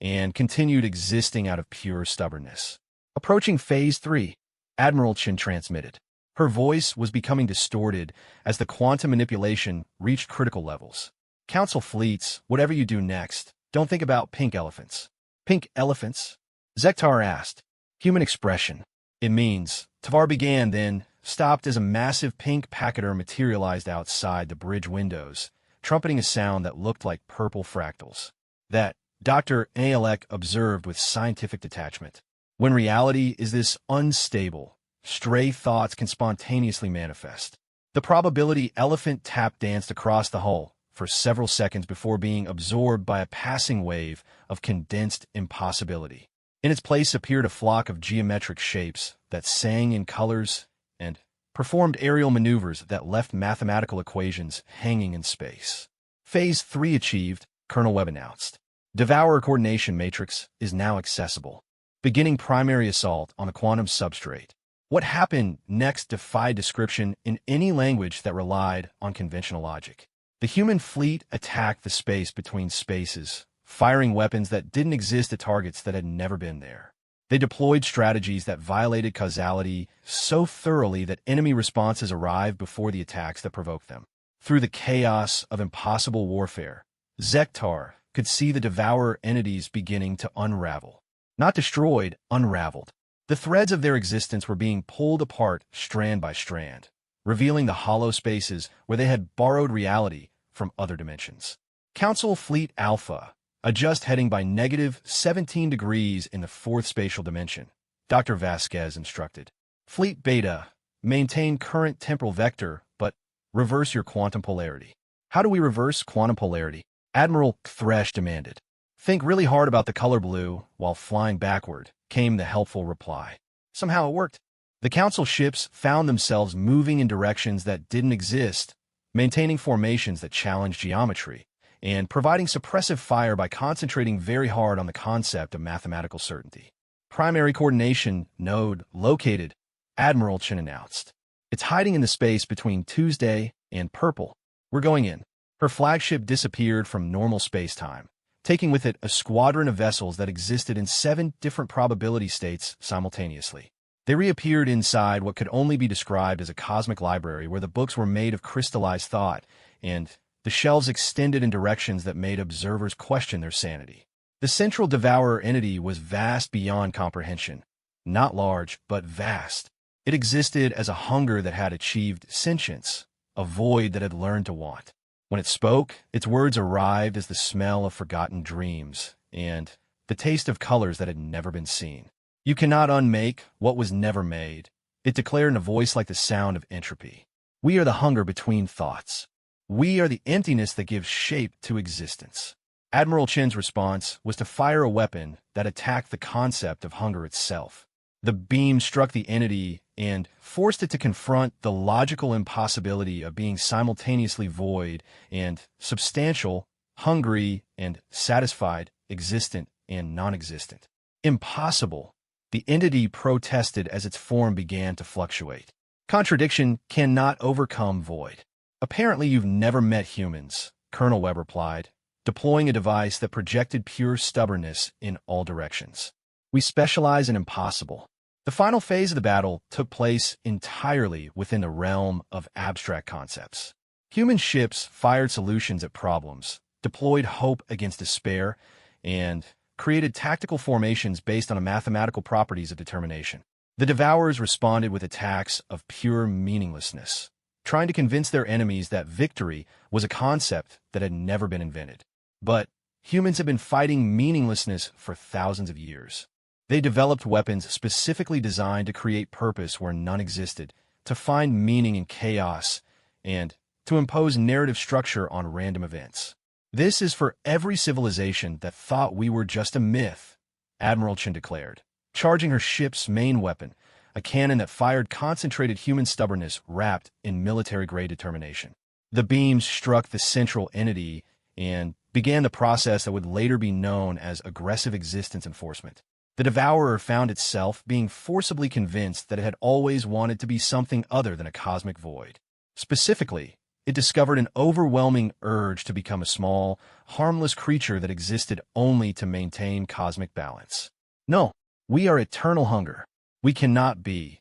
and continued existing out of pure stubbornness. Approaching Phase 3, Admiral Chen transmitted. Her voice was becoming distorted as the quantum manipulation reached critical levels. Council fleets, whatever you do next, don't think about pink elephants. Pink elephants? Zektar asked. Human expression. It means. Tavar began, then stopped as a massive pink packeter materialized outside the bridge windows, trumpeting a sound that looked like purple fractals. That, Dr. Nailek observed with scientific detachment. When reality is this unstable, stray thoughts can spontaneously manifest. The probability elephant tap danced across the hull for several seconds before being absorbed by a passing wave of condensed impossibility. In its place appeared a flock of geometric shapes that sang in colors and performed aerial maneuvers that left mathematical equations hanging in space. Phase 3 achieved, Colonel Webb announced. Devourer coordination matrix is now accessible. Beginning primary assault on the quantum substrate. What happened next defied description in any language that relied on conventional logic. The human fleet attacked the space between spaces, firing weapons that didn't exist at targets that had never been there. They deployed strategies that violated causality so thoroughly that enemy responses arrived before the attacks that provoked them. Through the chaos of impossible warfare, Zektar could see the Devourer entities beginning to unravel. Not destroyed, unraveled. The threads of their existence were being pulled apart strand by strand, revealing the hollow spaces where they had borrowed reality from other dimensions. Council Fleet Alpha, adjust heading by -17 degrees in the fourth spatial dimension, Dr. Vasquez instructed. Fleet Beta, maintain current temporal vector, but reverse your quantum polarity. How do we reverse quantum polarity? Admiral Thresh demanded. Think really hard about the color blue while flying backward, came the helpful reply. Somehow it worked. The Council ships found themselves moving in directions that didn't exist, maintaining formations that challenged geometry, and providing suppressive fire by concentrating very hard on the concept of mathematical certainty. Primary coordination node located, Admiral Chen announced. It's hiding in the space between Tuesday and Purple. We're going in. Her flagship disappeared from normal space-time, taking with it a squadron of vessels that existed in 7 different probability states simultaneously. They reappeared inside what could only be described as a cosmic library where the books were made of crystallized thought, and the shelves extended in directions that made observers question their sanity. The central devourer entity was vast beyond comprehension. Not large, but vast. It existed as a hunger that had achieved sentience, a void that had learned to want. When it spoke, its words arrived as the smell of forgotten dreams and the taste of colors that had never been seen. You cannot unmake what was never made, it declared in a voice like the sound of entropy. We are the hunger between thoughts. We are the emptiness that gives shape to existence. Admiral Chen's response was to fire a weapon that attacked the concept of hunger itself. The beam struck the entity and forced it to confront the logical impossibility of being simultaneously void and substantial, hungry and satisfied, existent and non-existent. Impossible, the entity protested as its form began to fluctuate. Contradiction cannot overcome void. Apparently you've never met humans, Colonel Webb replied, deploying a device that projected pure stubbornness in all directions. We specialize in impossible. The final phase of the battle took place entirely within the realm of abstract concepts. Human ships fired solutions at problems, deployed hope against despair, and created tactical formations based on the mathematical properties of determination. The Devourers responded with attacks of pure meaninglessness, trying to convince their enemies that victory was a concept that had never been invented. But humans have been fighting meaninglessness for thousands of years. They developed weapons specifically designed to create purpose where none existed, to find meaning in chaos, and to impose narrative structure on random events. This is for every civilization that thought we were just a myth, Admiral Chen declared, charging her ship's main weapon, a cannon that fired concentrated human stubbornness wrapped in military-grade determination. The beams struck the central entity and began the process that would later be known as aggressive existence enforcement. The Devourer found itself being forcibly convinced that it had always wanted to be something other than a cosmic void. Specifically, it discovered an overwhelming urge to become a small, harmless creature that existed only to maintain cosmic balance. No, we are eternal hunger. We cannot be.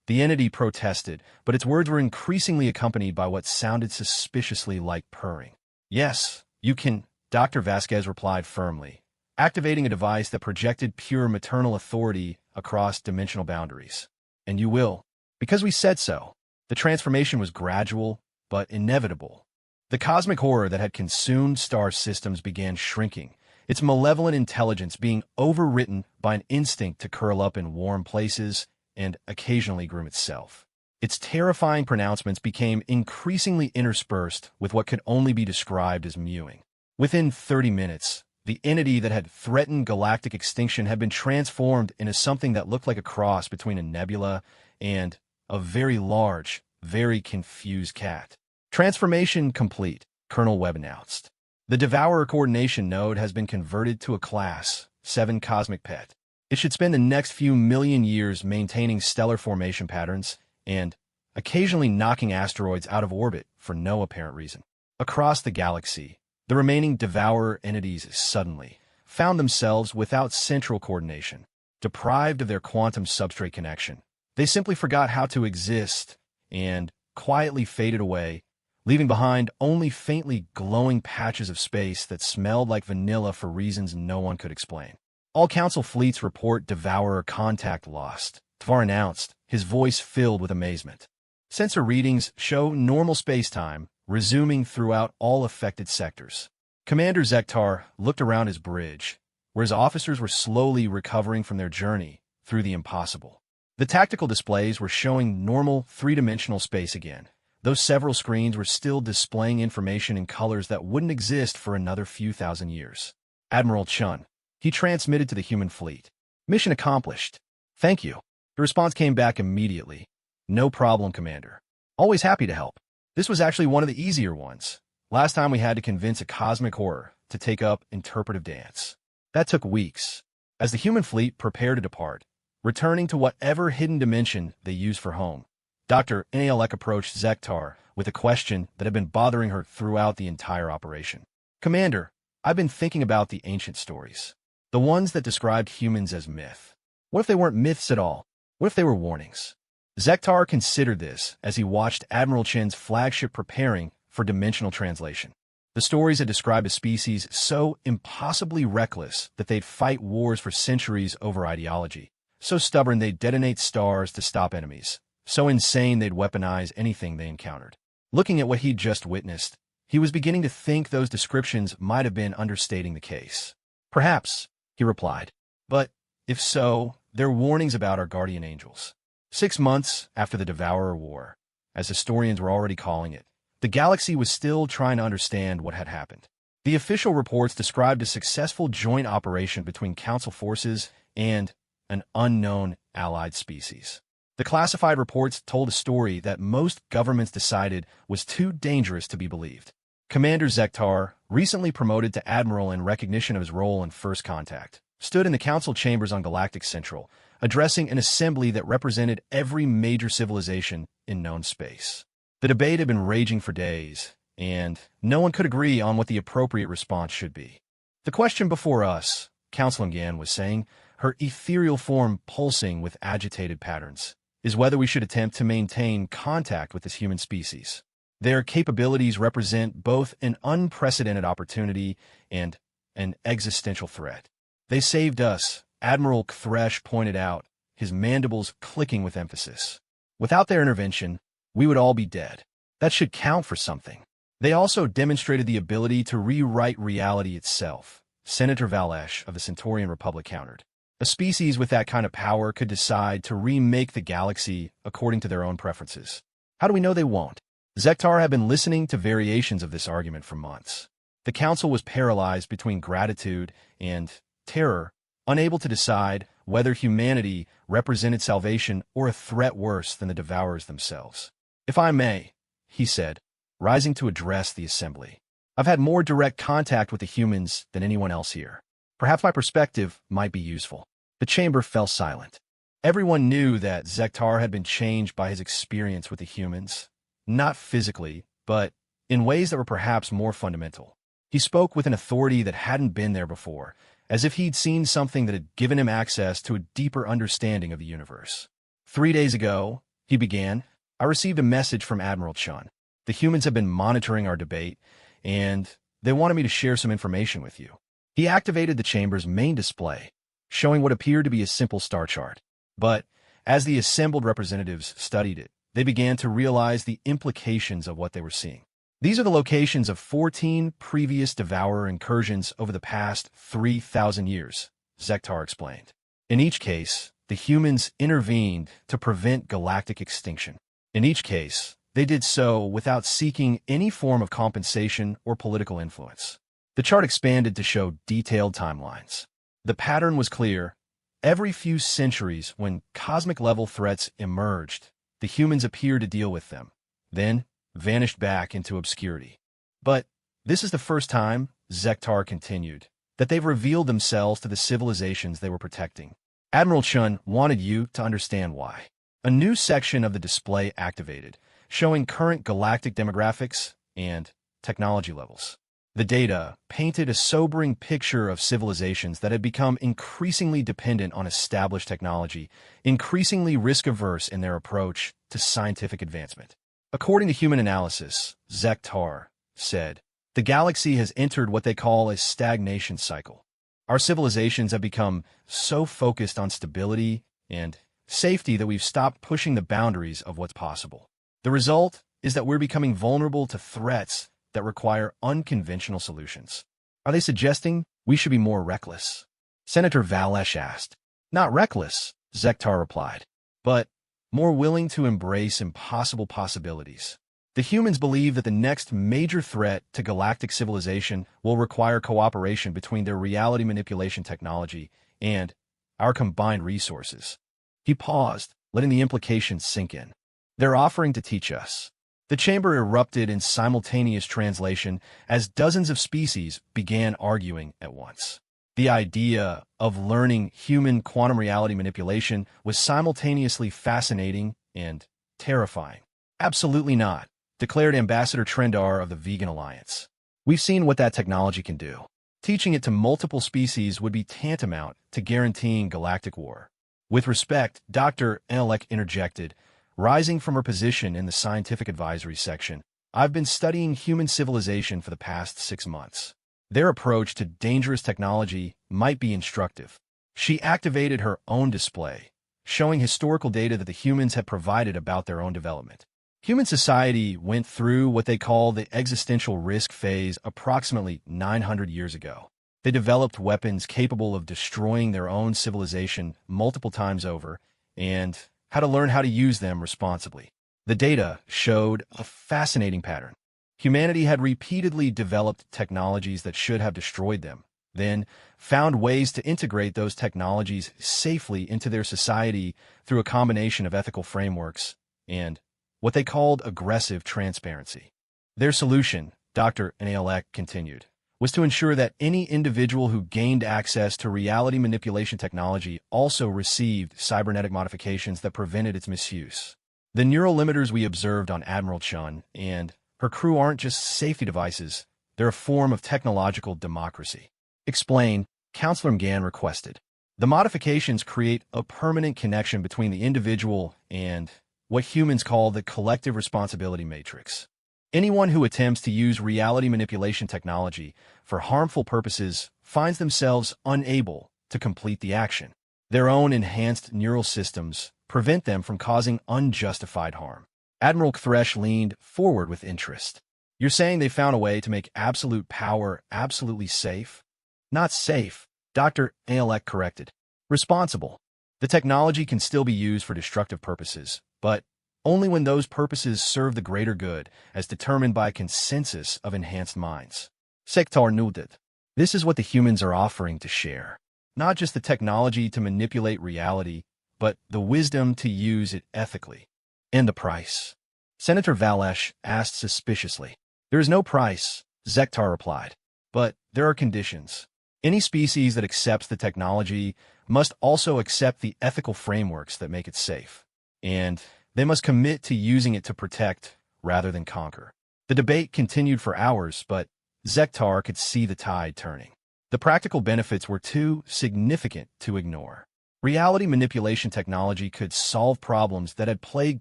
The entity protested, but its words were increasingly accompanied by what sounded suspiciously like purring. Yes, you can, Dr. Vasquez replied firmly, activating a device that projected pure maternal authority across dimensional boundaries. And you will, because we said so. The transformation was gradual, but inevitable. The cosmic horror that had consumed star systems began shrinking, its malevolent intelligence being overwritten by an instinct to curl up in warm places and occasionally groom itself. Its terrifying pronouncements became increasingly interspersed with what could only be described as mewing. Within 30 minutes, the entity that had threatened galactic extinction had been transformed into something that looked like a cross between a nebula and a very large, very confused cat. Transformation complete, Colonel Webb announced. The Devourer Coordination Node has been converted to a Class 7 Cosmic Pet. It should spend the next few million years maintaining stellar formation patterns and occasionally knocking asteroids out of orbit for no apparent reason. Across the galaxy, the remaining Devourer entities suddenly found themselves without central coordination, deprived of their quantum substrate connection. They simply forgot how to exist and quietly faded away, leaving behind only faintly glowing patches of space that smelled like vanilla for reasons no one could explain. All Council fleets report Devourer contact lost, Tvar announced, his voice filled with amazement. Sensor readings show normal spacetime, resuming throughout all affected sectors. Commander Zektar looked around his bridge, where his officers were slowly recovering from their journey through the impossible. The tactical displays were showing normal three-dimensional space again, though several screens were still displaying information in colors that wouldn't exist for another few thousand years. Admiral Chun. He transmitted to the human fleet. Mission accomplished. Thank you. The response came back immediately. No problem, Commander. Always happy to help. This was actually one of the easier ones. Last time we had to convince a cosmic horror to take up interpretive dance. That took weeks. As the human fleet prepared to depart, returning to whatever hidden dimension they used for home, Dr. Inalek approached Zektar with a question that had been bothering her throughout the entire operation. Commander, I've been thinking about the ancient stories. The ones that described humans as myth. What if they weren't myths at all? What if they were warnings? Zektar considered this as he watched Admiral Chen's flagship preparing for dimensional translation. The stories had described a species so impossibly reckless that they'd fight wars for centuries over ideology, so stubborn they'd detonate stars to stop enemies, so insane they'd weaponize anything they encountered. Looking at what he'd just witnessed, he was beginning to think those descriptions might have been understating the case. Perhaps, he replied. But, if so, they're warnings about our guardian angels. 6 months after the Devourer War, as historians were already calling it, the galaxy was still trying to understand what had happened. The official reports described a successful joint operation between Council forces and an unknown allied species. The classified reports told a story that most governments decided was too dangerous to be believed. Commander Zektar, recently promoted to Admiral in recognition of his role in First Contact, stood in the Council chambers on Galactic Central, addressing an assembly that represented every major civilization in known space. The debate had been raging for days, and no one could agree on what the appropriate response should be. The question before us, Councilor Gan was saying, her ethereal form pulsing with agitated patterns, is whether we should attempt to maintain contact with this human species. Their capabilities represent both an unprecedented opportunity and an existential threat. They saved us, Admiral Thresh pointed out, his mandibles clicking with emphasis. Without their intervention, we would all be dead. That should count for something. They also demonstrated the ability to rewrite reality itself, Senator Valesh of the Centaurian Republic countered. A species with that kind of power could decide to remake the galaxy according to their own preferences. How do we know they won't? Zektar had been listening to variations of this argument for months. The Council was paralyzed between gratitude and terror, unable to decide whether humanity represented salvation or a threat worse than the Devourers themselves. If I may, he said, rising to address the assembly. I've had more direct contact with the humans than anyone else here. Perhaps my perspective might be useful. The chamber fell silent. Everyone knew that Zektar had been changed by his experience with the humans, not physically, but in ways that were perhaps more fundamental. He spoke with an authority that hadn't been there before, as if he'd seen something that had given him access to a deeper understanding of the universe. 3 days ago, he began, I received a message from Admiral Chun. The humans have been monitoring our debate, and they wanted me to share some information with you. He activated the chamber's main display, showing what appeared to be a simple star chart. But as the assembled representatives studied it, they began to realize the implications of what they were seeing. These are the locations of 14 previous Devourer incursions over the past 3,000 years, Zektar explained. In each case, the humans intervened to prevent galactic extinction. In each case, they did so without seeking any form of compensation or political influence. The chart expanded to show detailed timelines. The pattern was clear. Every few centuries, when cosmic-level threats emerged, the humans appeared to deal with them, then vanished back into obscurity. But this is the first time, Zektar continued, that they've revealed themselves to the civilizations they were protecting. Admiral Chun wanted you to understand why. A new section of the display activated, showing current galactic demographics and technology levels. The data painted a sobering picture of civilizations that had become increasingly dependent on established technology, increasingly risk-averse in their approach to scientific advancement. According to human analysis, Zektar said, the galaxy has entered what they call a stagnation cycle. Our civilizations have become so focused on stability and safety that we've stopped pushing the boundaries of what's possible. The result is that we're becoming vulnerable to threats that require unconventional solutions. Are they suggesting we should be more reckless? Senator Valesh asked. Not reckless, Zektar replied, but more willing to embrace impossible possibilities. The humans believe that the next major threat to galactic civilization will require cooperation between their reality manipulation technology and our combined resources. He paused, letting the implications sink in. They're offering to teach us. The chamber erupted in simultaneous translation as dozens of species began arguing at once. The idea of learning human quantum reality manipulation was simultaneously fascinating and terrifying. Absolutely not, declared Ambassador Trendar of the Vegan Alliance. We've seen what that technology can do. Teaching it to multiple species would be tantamount to guaranteeing galactic war. With respect, Dr. Elek interjected, rising from her position in the scientific advisory section. I've been studying human civilization for the past 6 months. Their approach to dangerous technology might be instructive. She activated her own display, showing historical data that the humans had provided about their own development. Human society went through what they call the existential risk phase approximately 900 years ago. They developed weapons capable of destroying their own civilization multiple times over, and how to learn how to use them responsibly. The data showed a fascinating pattern. Humanity had repeatedly developed technologies that should have destroyed them, then found ways to integrate those technologies safely into their society through a combination of ethical frameworks and what they called aggressive transparency. Their solution, Dr. Analek continued, was to ensure that any individual who gained access to reality manipulation technology also received cybernetic modifications that prevented its misuse. The neural limiters we observed on Admiral Chun and her crew aren't just safety devices, they're a form of technological democracy. Explain, Counselor Mgan requested. The modifications create a permanent connection between the individual and what humans call the collective responsibility matrix. Anyone who attempts to use reality manipulation technology for harmful purposes finds themselves unable to complete the action. Their own enhanced neural systems prevent them from causing unjustified harm. Admiral Thresh leaned forward with interest. You're saying they found a way to make absolute power absolutely safe? Not safe, Dr. Aelek corrected. Responsible. The technology can still be used for destructive purposes, but only when those purposes serve the greater good, as determined by a consensus of enhanced minds. Sektar noted. This is what the humans are offering to share. Not just the technology to manipulate reality, but the wisdom to use it ethically. And the price? Senator Valesh asked suspiciously. There is no price, Zektar replied. But there are conditions. Any species that accepts the technology must also accept the ethical frameworks that make it safe. And they must commit to using it to protect rather than conquer. The debate continued for hours, but Zektar could see the tide turning. The practical benefits were too significant to ignore. Reality manipulation technology could solve problems that had plagued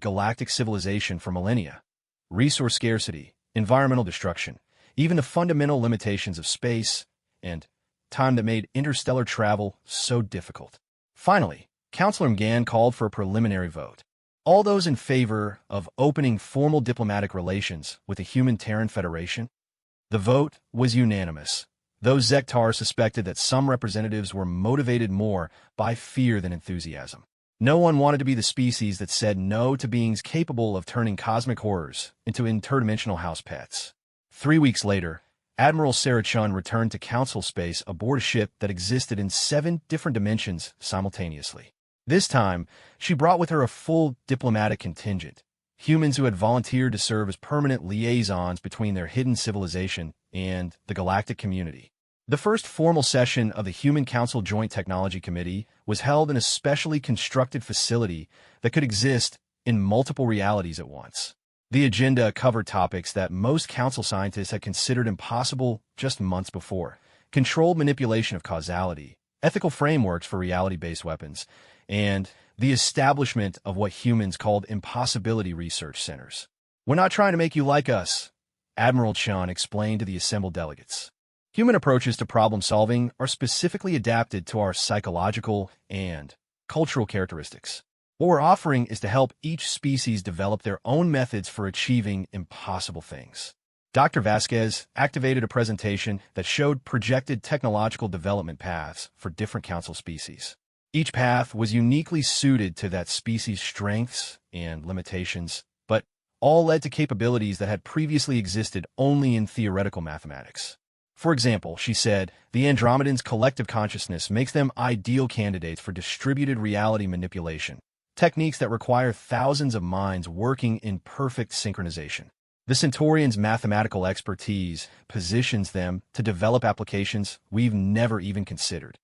galactic civilization for millennia. Resource scarcity, environmental destruction, even the fundamental limitations of space and time that made interstellar travel so difficult. Finally, Counselor Mgan called for a preliminary vote. All those in favor of opening formal diplomatic relations with the Human Terran Federation? The vote was unanimous, though Zektar suspected that some representatives were motivated more by fear than enthusiasm. No one wanted to be the species that said no to beings capable of turning cosmic horrors into interdimensional house pets. 3 weeks later, Admiral Sarah Chun returned to Council space aboard a ship that existed in 7 different dimensions simultaneously. This time, she brought with her a full diplomatic contingent, humans who had volunteered to serve as permanent liaisons between their hidden civilization and the galactic community. The first formal session of the Human Council Joint Technology Committee was held in a specially constructed facility that could exist in multiple realities at once. The agenda covered topics that most council scientists had considered impossible just months before: controlled manipulation of causality, ethical frameworks for reality-based weapons, and the establishment of what humans called impossibility research centers. We're not trying to make you like us, Admiral Chun explained to the assembled delegates. Human approaches to problem solving are specifically adapted to our psychological and cultural characteristics. What we're offering is to help each species develop their own methods for achieving impossible things. Dr. Vasquez activated a presentation that showed projected technological development paths for different council species. Each path was uniquely suited to that species' strengths and limitations, but all led to capabilities that had previously existed only in theoretical mathematics. For example, she said, the Andromedans' collective consciousness makes them ideal candidates for distributed reality manipulation, techniques that require thousands of minds working in perfect synchronization. The Centaurians' mathematical expertise positions them to develop applications we've never even considered.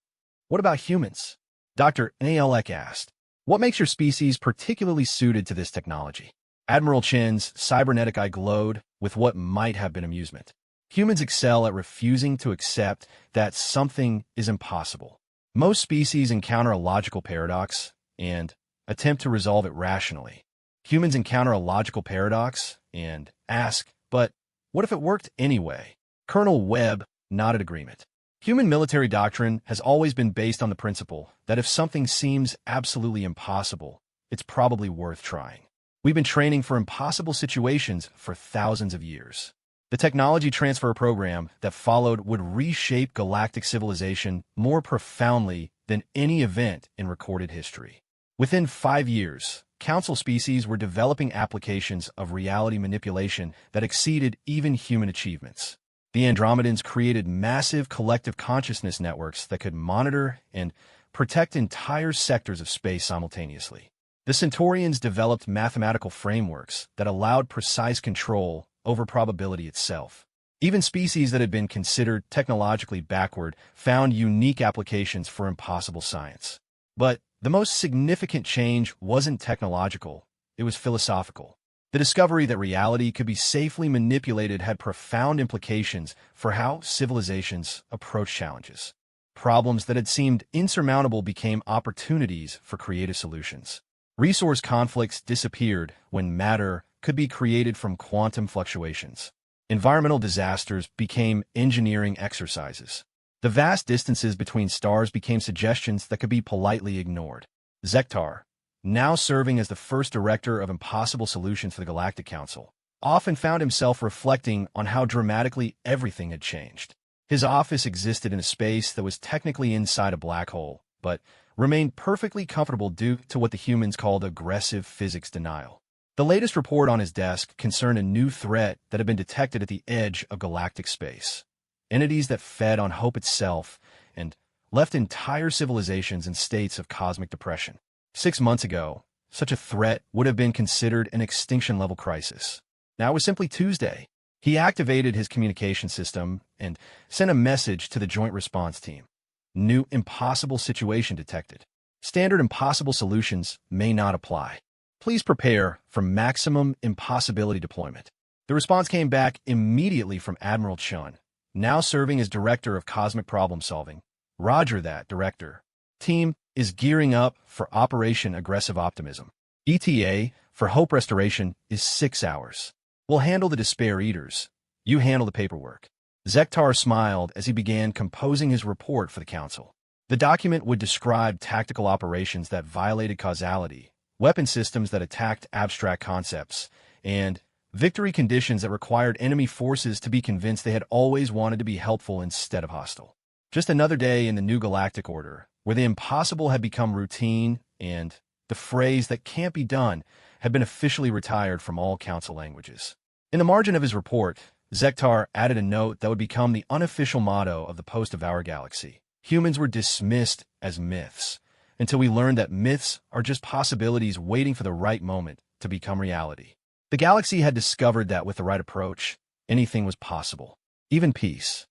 What about humans? Dr. Nalek asked, what makes your species particularly suited to this technology? Admiral Chen's cybernetic eye glowed with what might have been amusement. Humans excel at refusing to accept that something is impossible. Most species encounter a logical paradox and attempt to resolve it rationally. Humans encounter a logical paradox and ask, but what if it worked anyway? Colonel Webb nodded agreement. Human military doctrine has always been based on the principle that if something seems absolutely impossible, it's probably worth trying. We've been training for impossible situations for thousands of years. The technology transfer program that followed would reshape galactic civilization more profoundly than any event in recorded history. Within 5 years, council species were developing applications of reality manipulation that exceeded even human achievements. The Andromedans created massive collective consciousness networks that could monitor and protect entire sectors of space simultaneously. The Centaurians developed mathematical frameworks that allowed precise control over probability itself. Even species that had been considered technologically backward found unique applications for impossible science. But the most significant change wasn't technological, it was philosophical. The discovery that reality could be safely manipulated had profound implications for how civilizations approach challenges. Problems that had seemed insurmountable became opportunities for creative solutions. Resource conflicts disappeared when matter could be created from quantum fluctuations. Environmental disasters became engineering exercises. The vast distances between stars became suggestions that could be politely ignored. Zektar, now serving as the first director of Impossible Solutions for the Galactic Council, often found himself reflecting on how dramatically everything had changed. His office existed in a space that was technically inside a black hole, but remained perfectly comfortable due to what the humans called aggressive physics denial. The latest report on his desk concerned a new threat that had been detected at the edge of galactic space. Entities that fed on hope itself and left entire civilizations in states of cosmic depression. 6 months ago, such a threat would have been considered an extinction-level crisis. Now it was simply Tuesday. He activated his communication system and sent a message to the Joint Response Team. New impossible situation detected. Standard impossible solutions may not apply. Please prepare for maximum impossibility deployment. The response came back immediately from Admiral Chun, now serving as Director of Cosmic Problem Solving. Roger that, Director. Team is gearing up for Operation Aggressive Optimism. ETA for Hope Restoration is 6 hours. We'll handle the Despair Eaters. You handle the paperwork. Zektar smiled as he began composing his report for the Council. The document would describe tactical operations that violated causality, weapon systems that attacked abstract concepts, and victory conditions that required enemy forces to be convinced they had always wanted to be helpful instead of hostile. Just another day in the new galactic order, where the impossible had become routine and the phrase that can't be done had been officially retired from all council languages. In the margin of his report, Zektar added a note that would become the unofficial motto of the Post of Our Galaxy. Humans were dismissed as myths, until we learned that myths are just possibilities waiting for the right moment to become reality. The galaxy had discovered that with the right approach, anything was possible, even peace.